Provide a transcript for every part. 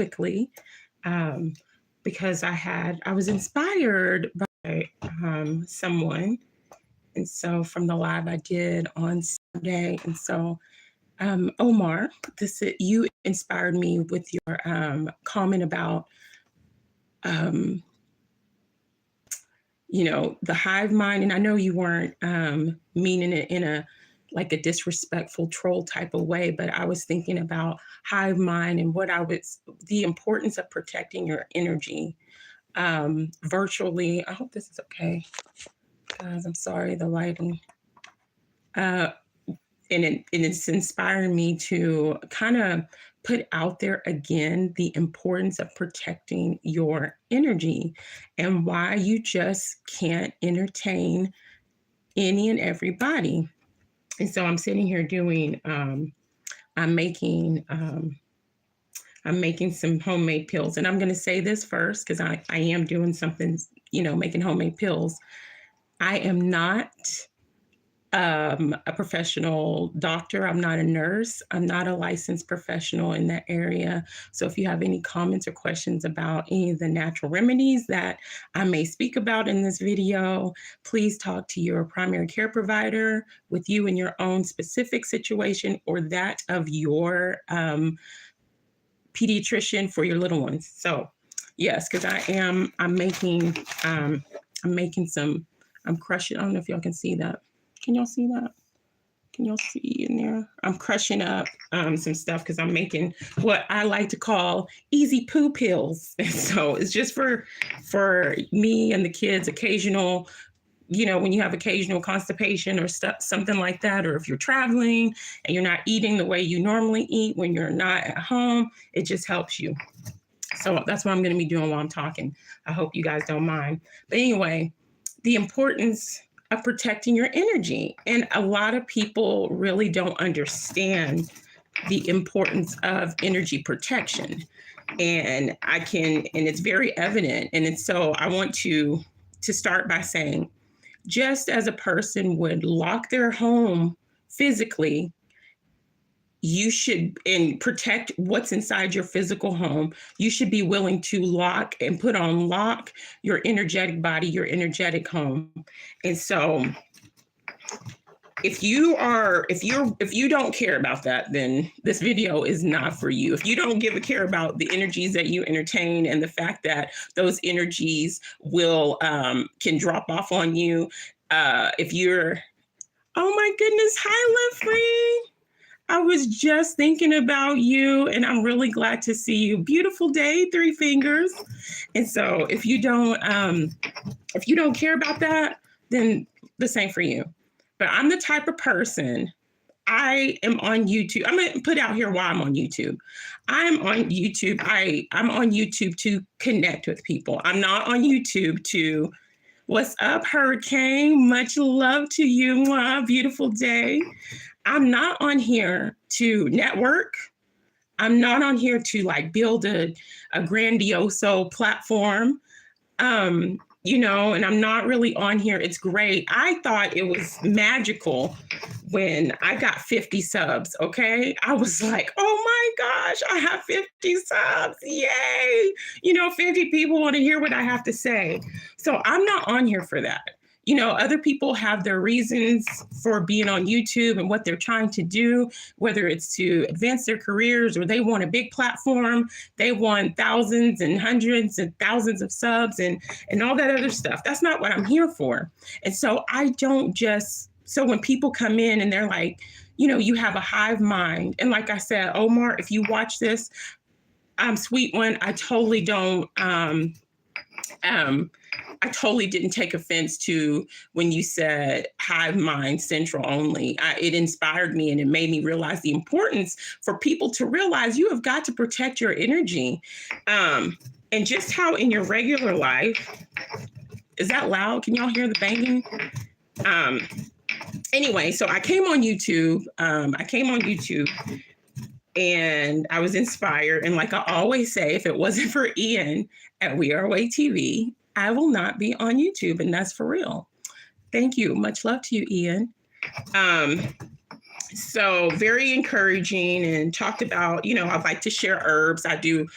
quickly um, because I was inspired by someone. And so from the live I did on Saturday. And so Omar, you inspired me with your comment about, um, the hive mind. And I know you weren't meaning it in a disrespectful troll type of way, but I was thinking about hive mind and the importance of protecting your energy virtually. I hope this is okay, guys. I'm sorry, the lighting. And it's inspiring me to kind of put out there again the importance of protecting your energy and why you just can't entertain any and everybody. And so I'm sitting here doing, I'm making some homemade pills. And I'm going to say this first because I am doing something, making homemade pills. I am not a professional doctor. I'm not a nurse. I'm not a licensed professional in that area. So if you have any comments or questions about any of the natural remedies that I may speak about in this video, please talk to your primary care provider with you in your own specific situation or that of your pediatrician for your little ones. So yes, because I'm making I'm crushing. I don't know if y'all can see that. Can y'all see that? Can y'all see in there? I'm crushing up some stuff because I'm making what I like to call easy poo pills. And so it's just for me and the kids, occasional, when you have occasional constipation or something like that, or if you're traveling and you're not eating the way you normally eat when you're not at home, it just helps you. So that's what I'm going to be doing while I'm talking. I hope you guys don't mind. But anyway, the importance of protecting your energy. And a lot of people really don't understand the importance of energy protection. And it's very evident. And so I want to start by saying, just as a person would lock their home physically, you should, and protect what's inside your physical home, you should be willing to lock and put on lock your energetic body, your energetic home. And so if you don't care about that, then this video is not for you. If you don't give a care about the energies that you entertain and the fact that those energies will can drop off on you, if you're, oh my goodness, hi Lefree. I was just thinking about you and I'm really glad to see you. Beautiful day, Three Fingers. And so if you don't care about that, then this ain't for you. But I'm the type of person, I am on YouTube. I'm going to put out here why I'm on YouTube. I'm on YouTube. I'm on YouTube to connect with people. I'm not on YouTube to, what's up, Hurricane? Much love to you. Wow, beautiful day. I'm not on here to network. I'm not on here to build a grandioso platform. And I'm not really on here. It's great. I thought it was magical when I got 50 subs, okay? I was like, oh my gosh, I have 50 subs, yay! 50 people want to hear what I have to say. So I'm not on here for that. Other people have their reasons for being on YouTube and what they're trying to do, whether it's to advance their careers or they want a big platform, they want thousands and hundreds and thousands of subs and all that other stuff. That's not what I'm here for. And so so when people come in and they're like, you have a hive mind. And like I said, Omar, if you watch this, sweet one, I totally don't, I totally didn't take offense to when you said hive mind central only. It inspired me and it made me realize the importance for people to realize you have got to protect your energy. And just how in your regular life, is that loud? Can y'all hear the banging? Anyway, so I came on YouTube. And I was inspired. And like I always say, if it wasn't for Ian at We Are Awake TV, I will not be on YouTube. And that's for real. Thank you. Much love to you, Ian. So very encouraging, and talked about, I like to share herbs. I do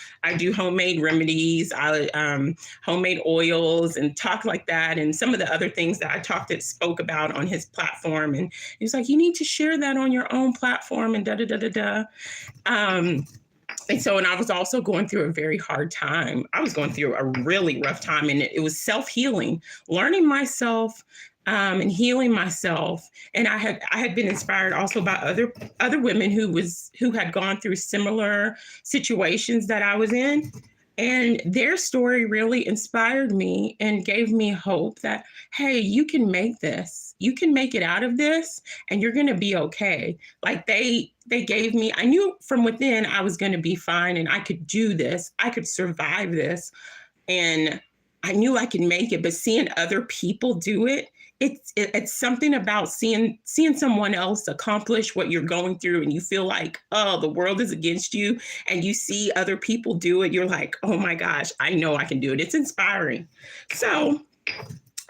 homemade remedies, homemade oils, and talk like that, and some of the other things that I talked that spoke about on his platform. And he was like, you need to share that on your own platform, and da da da da da. um and I was also going through a very hard time. I was going through a really rough time, and it was self-healing, learning myself, and healing myself. And I had been inspired also by other women who had gone through similar situations that I was in. And their story really inspired me and gave me hope that, hey, you can make this. You can make it out of this, and you're going to be okay. Like they gave me, I knew from within I was going to be fine, and I could do this. I could survive this. And I knew I could make it, but seeing other people do it, it's something about seeing someone else accomplish what you're going through, and you feel like, oh, the world is against you, and you see other people do it. You're like, oh my gosh, I know I can do it. It's inspiring. So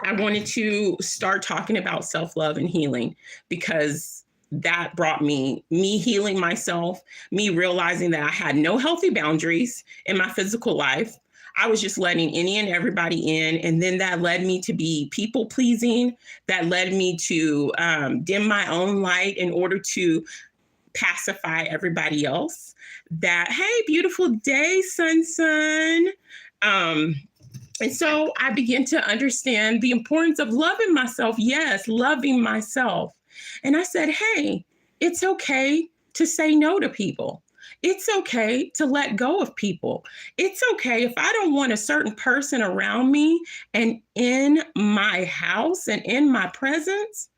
I wanted to start talking about self-love and healing, because that brought me healing myself, me realizing that I had no healthy boundaries in my physical life. I was just letting any and everybody in. And then that led me to be people pleasing. That led me to dim my own light in order to pacify everybody else. That, hey, beautiful day, sun. And so I began to understand the importance of loving myself. Yes, loving myself. And I said, hey, it's okay to say no to people. It's okay to let go of people. It's okay if I don't want a certain person around me and in my house and in my presence,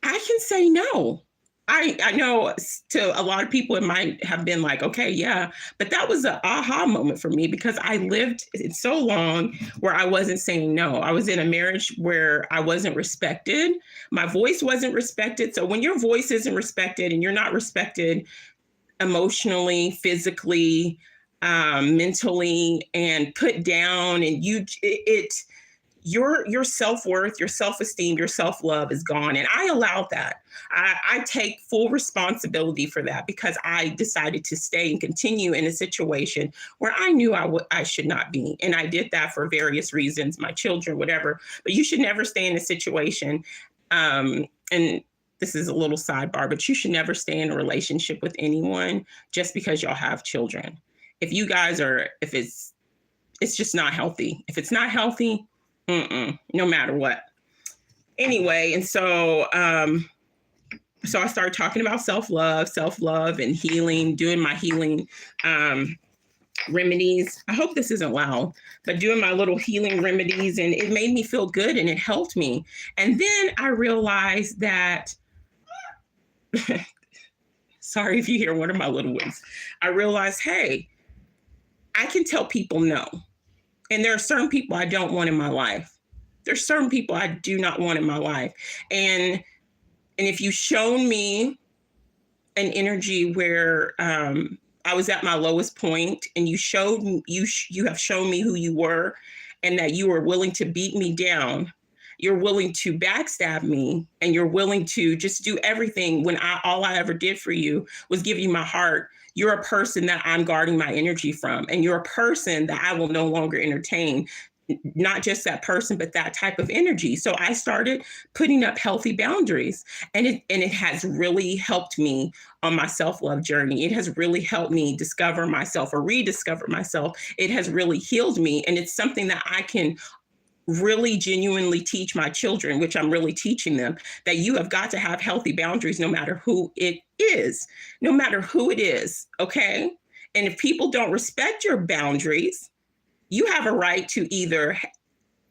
I can say no. I know to a lot of people, it might have been like, okay, yeah, but that was an aha moment for me, because I lived so long where I wasn't saying no. I was in a marriage where I wasn't respected. My voice wasn't respected. So when your voice isn't respected and you're not respected emotionally, physically, mentally, and put down, and your self-worth, your self-esteem, your self-love is gone. And I allowed that. I take full responsibility for that, because I decided to stay and continue in a situation where I knew I should not be. And I did that for various reasons, my children, whatever. But you should never stay in a situation, and this is a little sidebar, but you should never stay in a relationship with anyone just because y'all have children. If you guys are, if it's just not healthy. If it's not healthy, no matter what. Anyway, and so I started talking about self-love and healing, doing my healing remedies. I hope this isn't loud, but doing my little healing remedies, and it made me feel good, and it helped me. And then I realized that, sorry if you hear one of my little ones, I realized, hey, I can tell people no. And there are certain people I don't want in my life. There's certain people I do not want in my life. And if you've shown me an energy where I was at my lowest point, and you have shown me who you were, and that you were willing to beat me down, you're willing to backstab me, and you're willing to just do everything when all I ever did for you was give you my heart. You're a person that I'm guarding my energy from, and you're a person that I will no longer entertain. Not just that person, but that type of energy. So I started putting up healthy boundaries, and it has really helped me on my self-love journey. It has really helped me discover myself or rediscover myself. It has really healed me, and it's something that I can really genuinely teach my children, which I'm really teaching them, that you have got to have healthy boundaries no matter who it is, okay? And if people don't respect your boundaries, you have a right to either,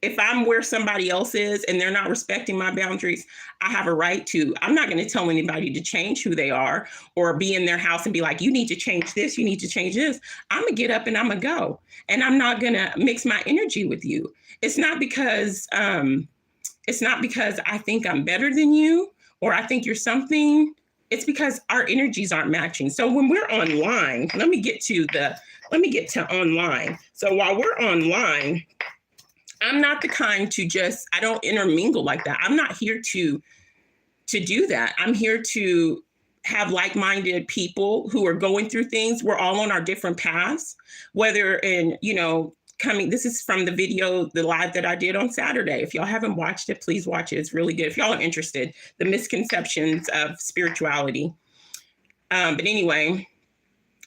if I'm where somebody else is and they're not respecting my boundaries, I have a right to, I'm not going to tell anybody to change who they are or be in their house and be like, you need to change this, you need to change this. I'm going to get up and I'm going to go. And I'm not going to mix my energy with you. It's not because I think I'm better than you or I think you're something. It's because our energies aren't matching. So when we're online, let me get to online. So while we're online, I'm not the kind to I don't intermingle like that. I'm not here to do that. I'm here to have like-minded people who are going through things. We're all on our different paths, whether in, this is from the video, the live that I did on Saturday. If y'all haven't watched it, please watch it. It's really good. If y'all are interested, the misconceptions of spirituality. But anyway,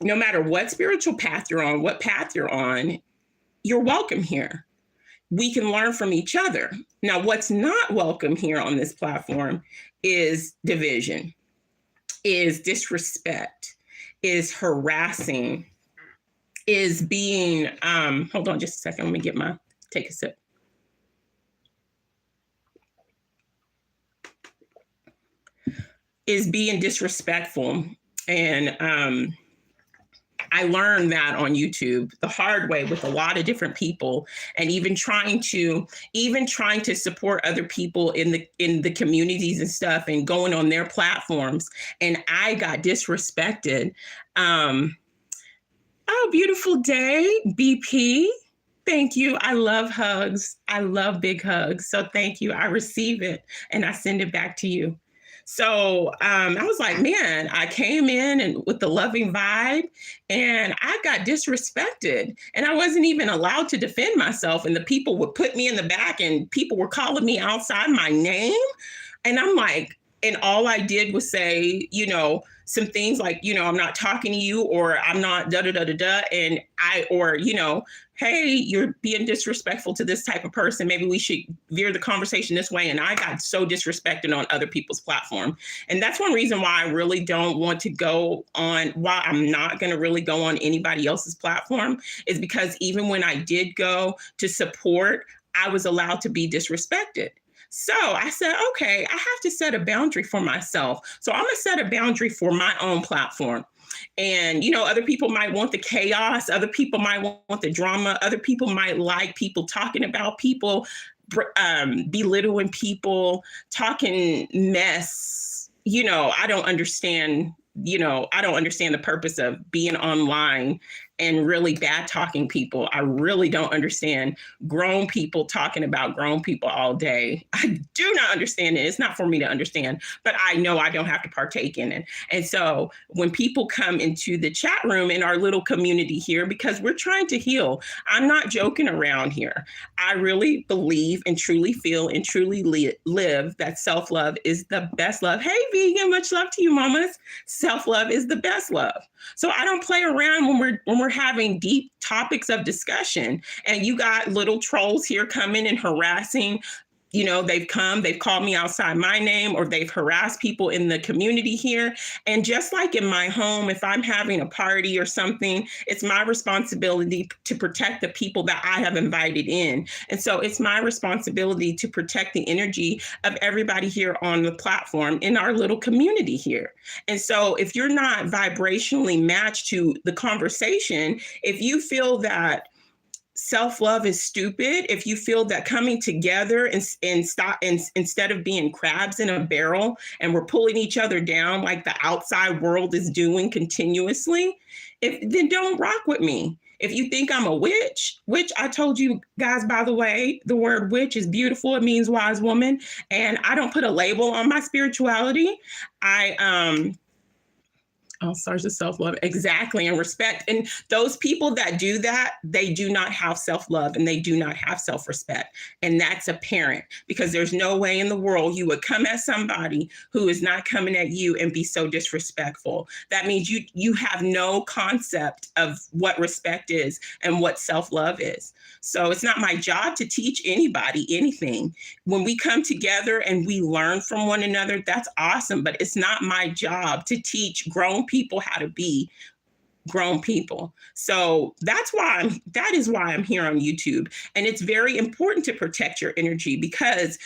no matter what spiritual path you're on, what path you're on, you're welcome here. We can learn from each other. Now, what's not welcome here on this platform is division, is disrespect, is harassing, is being, hold on just a second, let me take a sip. Is being disrespectful. And I learned that on YouTube the hard way with a lot of different people, and even trying to support other people in the communities and stuff and going on their platforms. And I got disrespected. Oh, beautiful day, BP. Thank you. I love hugs. I love big hugs. So thank you. I receive it and I send it back to you. So I was like, man, I came in and with the loving vibe and I got disrespected and I wasn't even allowed to defend myself. And the people would put me in the back and people were calling me outside my name. And I'm like, and all I did was say, some things like, I'm not talking to you, or I'm not da da da da da. And hey, you're being disrespectful to this type of person. Maybe we should veer the conversation this way. And I got so disrespected on other people's platform. And that's one reason why I really don't want to why I'm not going to really go on anybody else's platform, is because even when I did go to support, I was allowed to be disrespected. So I said, okay, I have to set a boundary for myself. So I'm going to set a boundary for my own platform. And, other people might want the chaos. Other people might want the drama. Other people might like people talking about people, belittling people, talking mess. I don't understand. I don't understand the purpose of being online and really bad talking people. I really don't understand grown people talking about grown people all day. I do not understand it. It's not for me to understand, but I know I don't have to partake in it. And so when people come into the chat room in our little community here, because we're trying to heal, I'm not joking around here. I really believe and truly feel and truly live that self-love is the best love. Hey, vegan, much love to you, mamas. Self-love is the best love. So I don't play around when we're having deep topics of discussion. And you got little trolls here coming and harassing. They've called me outside my name, or they've harassed people in the community here. And just like in my home, if I'm having a party or something, it's my responsibility to protect the people that I have invited in. And so it's my responsibility to protect the energy of everybody here on the platform in our little community here. And so if you're not vibrationally matched to the conversation, if you feel that self-love is stupid, if you feel that coming together and stop and instead of being crabs in a barrel and we're pulling each other down like the outside world is doing continuously, then don't rock with me. If you think I'm a witch, which I told you guys, by the way, the word witch is beautiful. It means wise woman. And I don't put a label on my spirituality. All stars of self-love. Exactly. And respect. And those people that do that, they do not have self-love and they do not have self-respect. And that's apparent, because there's no way in the world you would come at somebody who is not coming at you and be so disrespectful. That means you have no concept of what respect is and what self-love is. So it's not my job to teach anybody anything. When we come together and we learn from one another, that's awesome. But it's not my job to teach grown people how to be grown people. So that is why I'm here on YouTube. And it's very important to protect your energy, because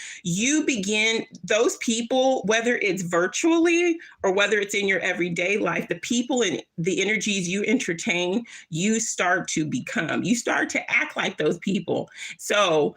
those people, whether it's virtually or whether it's in your everyday life, the people and the energies you entertain, you start to act like those people. So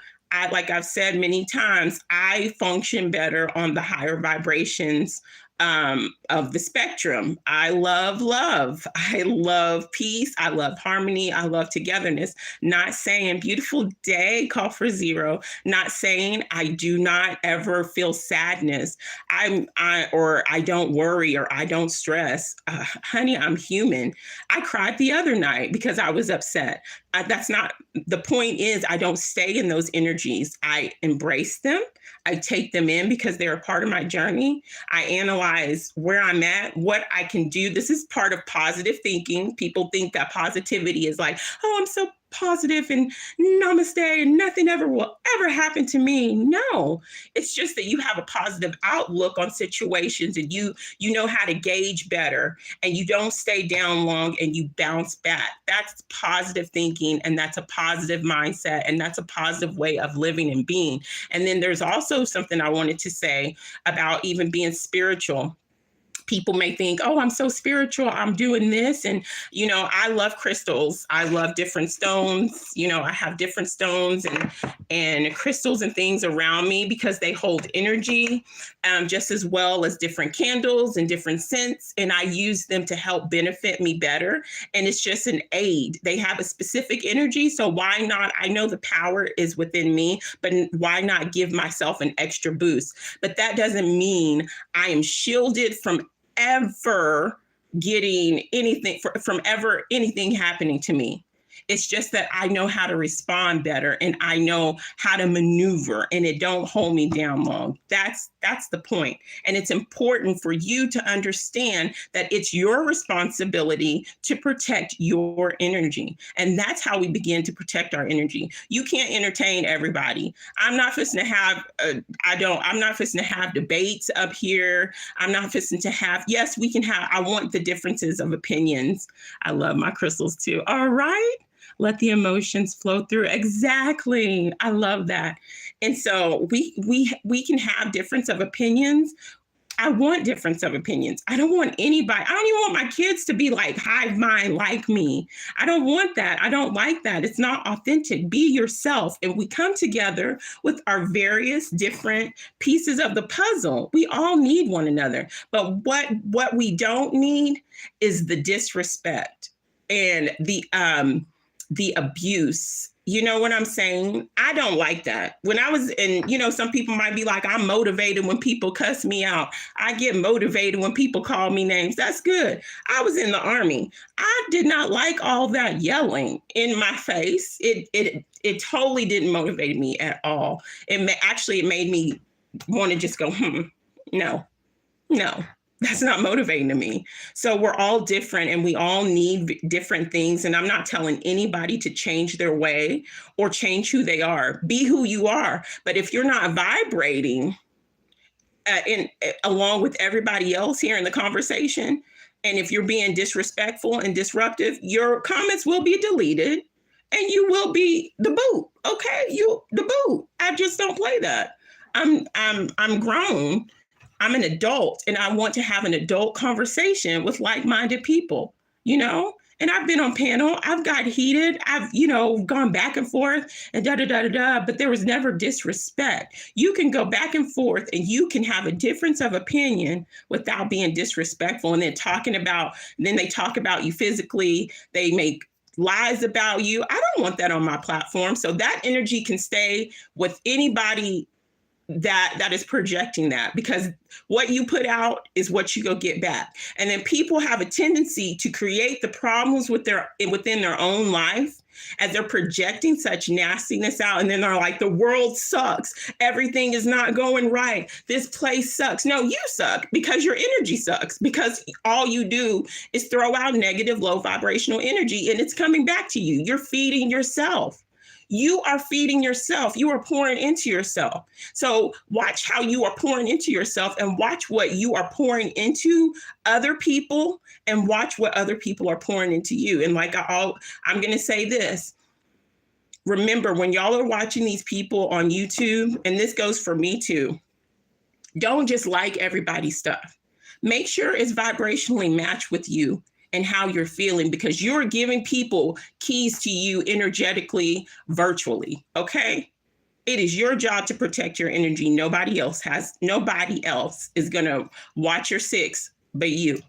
like I've said many times, I function better on the higher vibrations of the spectrum. I love love. I love peace. I love harmony. I love togetherness. Not saying beautiful day, call for zero. Not saying I do not ever feel sadness. I don't worry or I don't stress. Honey, I'm human. I cried the other night because I was upset. That's not the point. Is I don't stay in those energies. I embrace them. I take them in because they're a part of my journey. I analyze where I'm at, what I can do. This is part of positive thinking. People think that positivity is like, oh, I'm so positive and namaste and nothing ever will ever happen to me. No, it's just that you have a positive outlook on situations and you know how to gauge better and you don't stay down long and you bounce back. That's positive thinking and that's a positive mindset and that's a positive way of living and being. And then there's also something I wanted to say about even being spiritual. People may think, oh, I'm so spiritual, I'm doing this. And, I love crystals. I love different stones. I have different stones and crystals and things around me because they hold energy, just as well as different candles and different scents. And I use them to help benefit me better. And it's just an aid. They have a specific energy. So why not? I know the power is within me, but why not give myself an extra boost? But that doesn't mean I am shielded from ever getting anything from ever anything happening to me. It's just that I know how to respond better and I know how to maneuver and it don't hold me down long. That's the point. And it's important for you to understand that it's your responsibility to protect your energy. And that's how we begin to protect our energy. You can't entertain everybody. I'm not fixing to have I'm not fixing to have debates up here. I'm not fixing to have, yes, we can have, I want the differences of opinions. I love my crystals too. All right. Let the emotions flow through. Exactly. I love that. And so we can have difference of opinions. I want difference of opinions. I don't want anybody. I don't even want my kids to be like hive mind like me. I don't want that. I don't like that. It's not authentic. Be yourself. And we come together with our various different pieces of the puzzle. We all need one another. But what we don't need is the disrespect and the abuse. You know what I'm saying? I don't like that. When I was in, some people might be like, I'm motivated when people cuss me out. I get motivated when people call me names. That's good. I was in the Army. I did not like all that yelling in my face. It totally didn't motivate me at all. It made me want to just go, no. That's not motivating to me. So we're all different and we all need different things. And I'm not telling anybody to change their way or change who they are. Be who you are. But if you're not vibrating along with everybody else here in the conversation, and if you're being disrespectful and disruptive, your comments will be deleted and you will be the boot. Okay, the boot. I just don't play that. I'm grown. I'm an adult and I want to have an adult conversation with like-minded people, and I've been on panel. I've got heated. I've, gone back and forth and but there was never disrespect. You can go back and forth and you can have a difference of opinion without being disrespectful. And then they talk about you physically. They make lies about you. I don't want that on my platform. So that energy can stay with anybody that is projecting that, because what you put out is what you go get back. And then people have a tendency to create the problems within their own life as they're projecting such nastiness out. And then they're like, the world sucks. Everything is not going right. This place sucks. No, you suck because your energy sucks, because all you do is throw out negative, low vibrational energy and it's coming back to you. You're feeding yourself. You are feeding yourself. You are pouring into yourself. So watch how you are pouring into yourself and watch what you are pouring into other people and watch what other people are pouring into you. And I'm going to say this. Remember, when y'all are watching these people on YouTube, and this goes for me too, don't just like everybody's stuff. Make sure it's vibrationally matched with you and how you're feeling, because you're giving people keys to you energetically, virtually. Okay. It is your job to protect your energy. Nobody else is going to watch your six but you.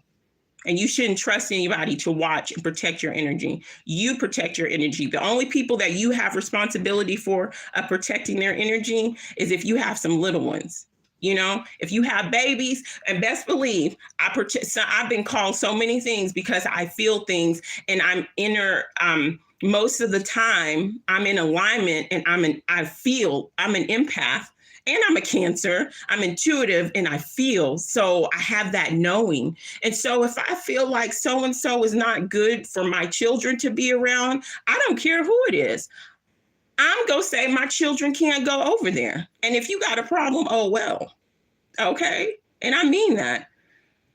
And you shouldn't trust anybody to watch and protect your energy. You protect your energy. The only people that you have responsibility for protecting their energy is if you have some little ones. You know, if you have babies, and best believe I've been called so many things because I feel things, and I'm most of the time I'm in alignment, and I'm an empath, and I'm a Cancer. I'm intuitive, and I feel. So I have that knowing. And so if I feel like so-and-so is not good for my children to be around, I don't care who it is. I'm going to say my children can't go over there. And if you got a problem, oh, well, okay. And I mean that.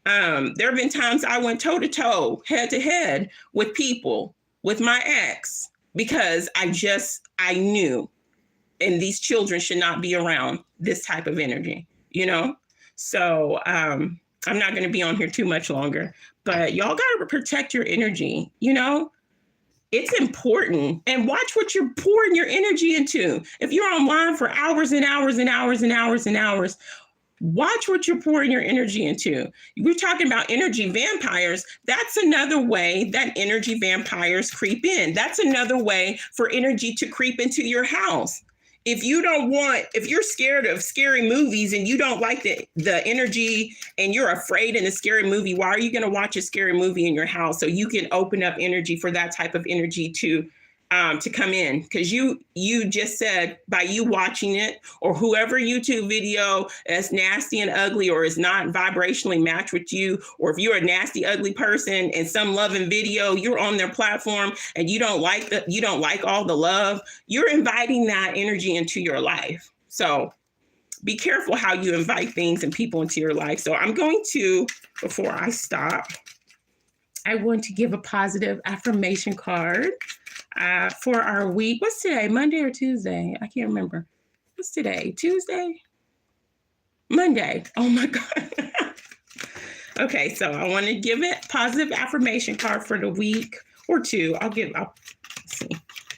There have been times I went toe to toe, head to head with people, with my ex, because I knew, and these children should not be around this type of energy, you know? So I'm not going to be on here too much longer, but y'all got to protect your energy, you know? It's important. And watch what you're pouring your energy into. If you're online for hours and hours and hours and hours and hours, watch what you're pouring your energy into. We're talking about energy vampires. That's another way that energy vampires creep in. That's another way for energy to creep into your house. If you're scared of scary movies and you don't like the energy and you're afraid in a scary movie, why are you going to watch a scary movie in your house? So you can open up energy for that type of energy to come in, because you just said by you watching it, or whoever YouTube video is nasty and ugly or is not vibrationally matched with you, or if you're a nasty, ugly person and some loving video, you're on their platform and you don't like all the love, you're inviting that energy into your life. So be careful how you invite things and people into your life. So I'm going to, before I stop, I want to give a positive affirmation card for our week. What's today? Monday or Tuesday? I can't remember. What's today? Tuesday? Monday. Oh my God. Okay, so I want to give it positive affirmation card for the week, or two. Let's see.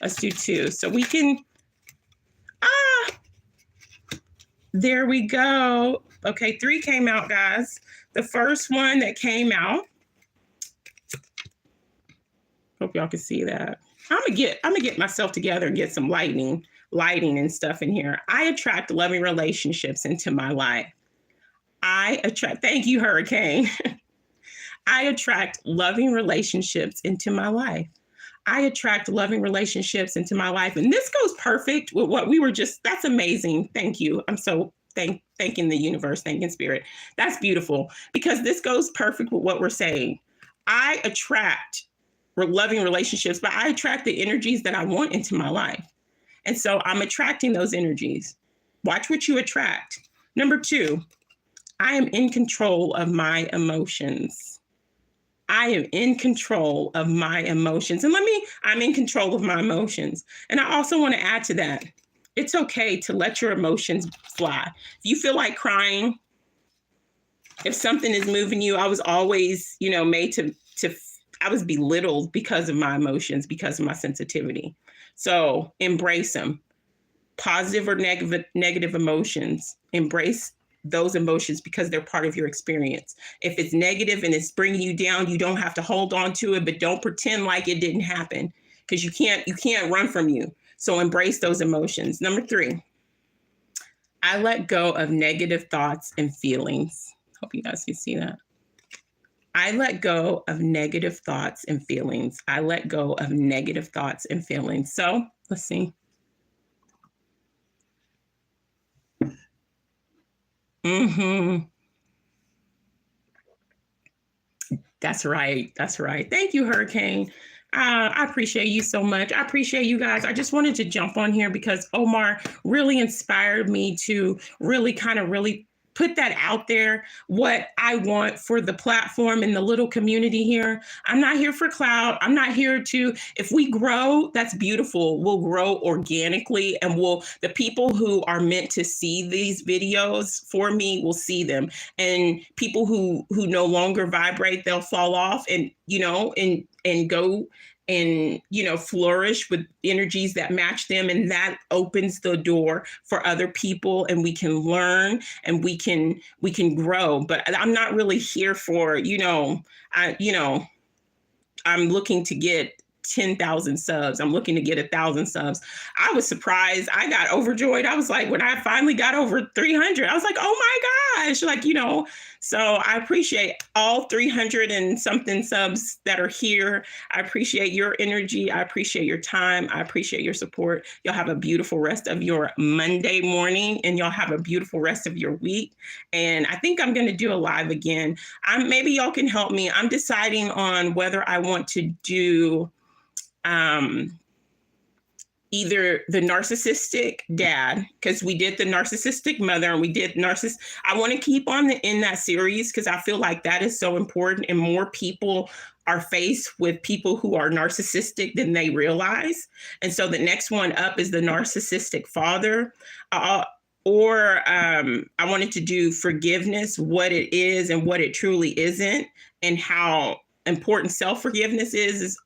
Let's do two. So we can, there we go. Okay, 3 came out, guys. The first one that came out, hope y'all can see that. I'm gonna get myself together and get some lighting and stuff in here. I attract loving relationships into my life. Thank you, Hurricane. I attract loving relationships into my life. I attract loving relationships into my life. And this goes perfect with what we were that's amazing. Thank you. I'm so thanking the universe, thanking spirit. That's beautiful, because this goes perfect with what we're saying. I attract loving relationships, but I attract the energies that I want into my life. And so I'm attracting those energies. Watch what you attract. Number 2, I am in control of my emotions. I am in control of my emotions. And I'm in control of my emotions. And I also want to add to that, it's okay to let your emotions fly. If you feel like crying, if something is moving you, I was always, made I was belittled because of my emotions, because of my sensitivity. So embrace them. Positive or negative emotions, embrace those emotions, because they're part of your experience. If it's negative and it's bringing you down, you don't have to hold on to it, but don't pretend like it didn't happen, because you can't run from you. So embrace those emotions. Number 3, I let go of negative thoughts and feelings. Hope you guys can see that. I let go of negative thoughts and feelings. I let go of negative thoughts and feelings. So let's see. That's right. That's right. Thank you, Hurricane. I appreciate you so much. I appreciate you guys. I just wanted to jump on here because Omar really inspired me to really put that out there, what I want for the platform and the little community here. I'm not here for clout. I'm not here if we grow, that's beautiful. We'll grow organically, and the people who are meant to see these videos for me will see them. And people who no longer vibrate, they'll fall off and go and flourish with energies that match them, and that opens the door for other people, and we can learn, and we can grow. But I'm not really here for I'm looking to get 10,000 subs. I'm looking to get 1,000 subs. I was surprised. I got overjoyed. I was like, when I finally got over 300, I was like, oh my gosh, so I appreciate all 300 and something subs that are here. I appreciate your energy. I appreciate your time. I appreciate your support. Y'all have a beautiful rest of your Monday morning, and y'all have a beautiful rest of your week. And I think I'm going to do a live again. Maybe y'all can help me. I'm deciding on whether I want to do either the narcissistic dad, because we did the narcissistic mother and we did I want to keep on in that series because I feel like that is so important, and more people are faced with people who are narcissistic than they realize. And so the next one up is the narcissistic father. Or I wanted to do forgiveness, what it is and what it truly isn't, and how important self-forgiveness is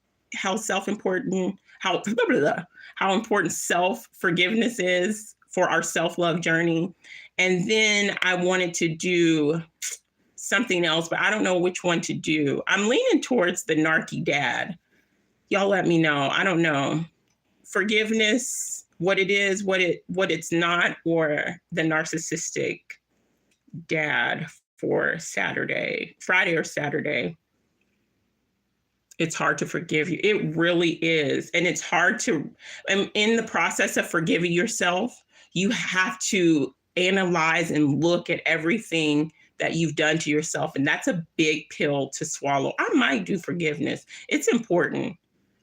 how important self-forgiveness is for our self-love journey. And then I wanted to do something else, but I don't know which one to do. I'm leaning towards the narky dad. Y'all let me know. I don't know. Forgiveness, what it is, what it's not, or the narcissistic dad for Friday or Saturday. It's hard to forgive you. It really is. And it's hard to, in the process of forgiving yourself, you have to analyze and look at everything that you've done to yourself. And that's a big pill to swallow. I might do forgiveness. It's important.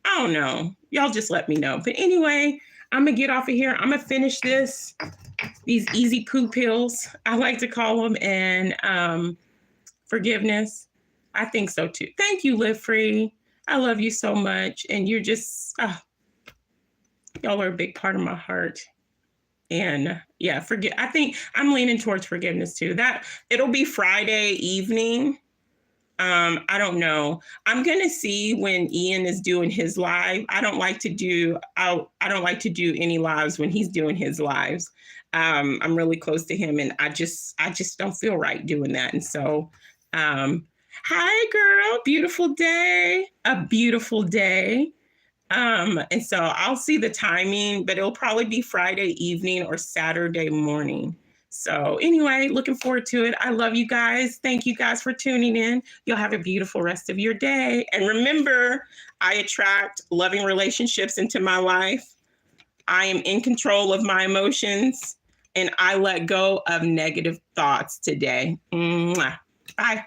I don't know. Y'all just let me know. But anyway, I'm going to get off of here. I'm going to finish these easy poo pills, I like to call them, and forgiveness. I think so too. Thank you, Live Free. I love you so much. And you're just, y'all are a big part of my heart. And yeah, I think I'm leaning towards forgiveness too. That it'll be Friday evening. I don't know. I'm going to see when Ian is doing his live. I don't like to do any lives when he's doing his lives. I'm really close to him, and I just don't feel right doing that. And so, hi girl, beautiful day, a beautiful day. And so I'll see the timing, but it'll probably be Friday evening or Saturday morning. So anyway, looking forward to it. I love you guys. Thank you guys for tuning in. You'll have a beautiful rest of your day. And remember, I attract loving relationships into my life. I am in control of my emotions, and I let go of negative thoughts today. Mwah. Bye.